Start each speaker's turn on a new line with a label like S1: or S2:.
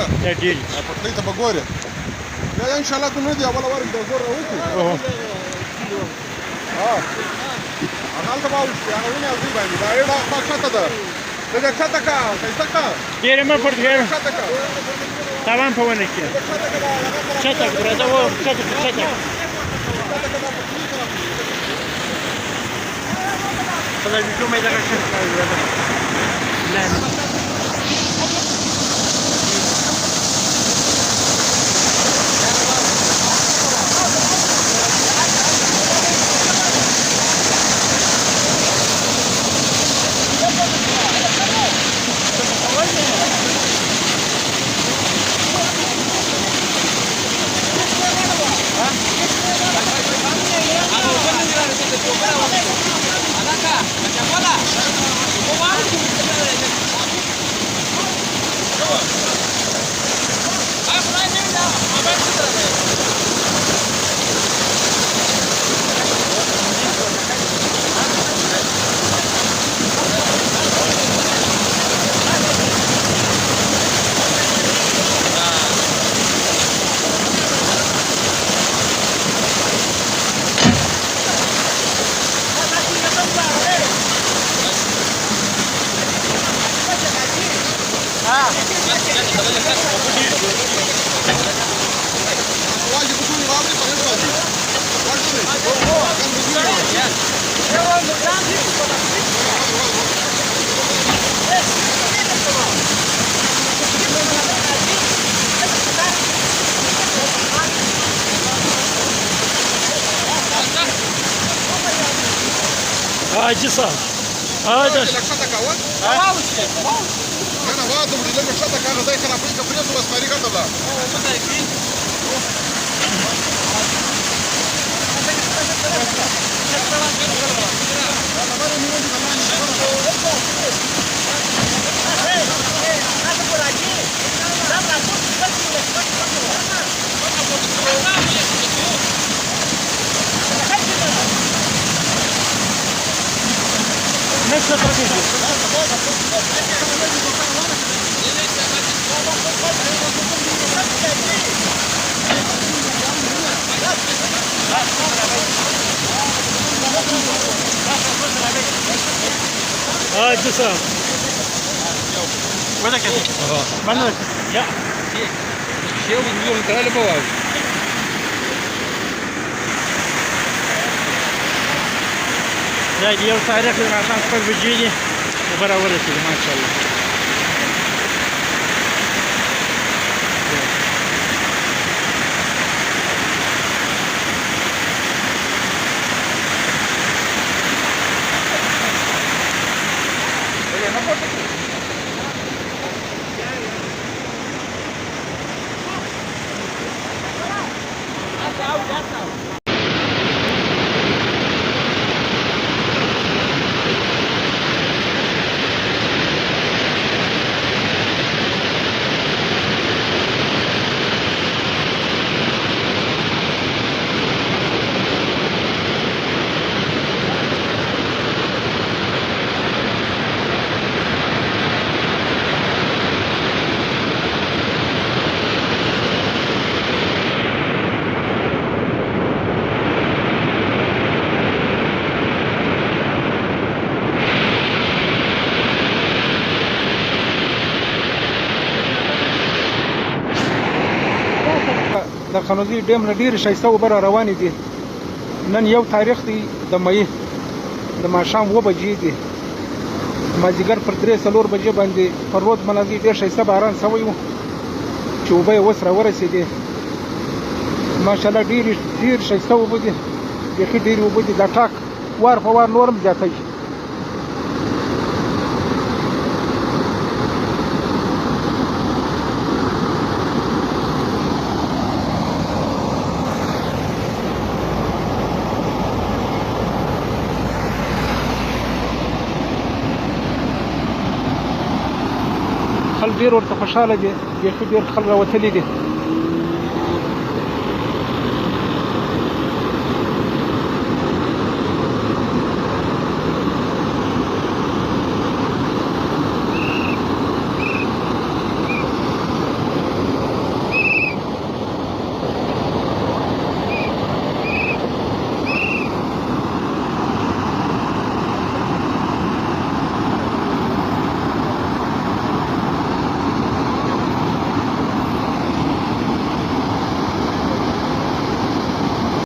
S1: ده
S2: دا ډېر
S1: پټلۍ ته به ګورې بیا انشاءالله کوم نه دي اوله ور د زور راوکړو هغلته به اوښتي هغه ونې او دوی باندې دا ایډه خوا ښکته ده لږه ښکته که ښایسته که
S2: ډېرې مه پړکېږه
S1: ښکته که
S2: تاوان په ونه کې ښکته کړه راځه ښکته کړه ښکته خدای دې کومه دغه ښه حاجي صاحب هذا
S1: ښکته کوه نه نه واده وړي لږه ښکته که هغه ځای خرابوي که پرېږدو بس ماري ګټه ده
S2: نفس الطريقة جسام وين كده؟ من يا شيء بيقولوا تعالى بواو دا یو تاریخ د ماښام شپږ بجې دي اوبه راورسېدې ماشاءالله
S3: د قنوزي ډیم نه ډېرې ښایسته اوبه را روانې دي نن یو تاریخ دی د مۍ د ماښام 7 بجې دي مازدیګر پر 3-4 بجې باندې پر رود منځي ډېر ښایسته باران شوی و چې اوبه یې اوس راورسېدې ماشاءالله ډېر ښایسته اوبه دي بیخي ډېرې اوبه دي دا ټاک وار په وار نور هم زیاتوي خلک ډېر ورته خوشحاله دي بیخي ډېر خلک راوتلي دي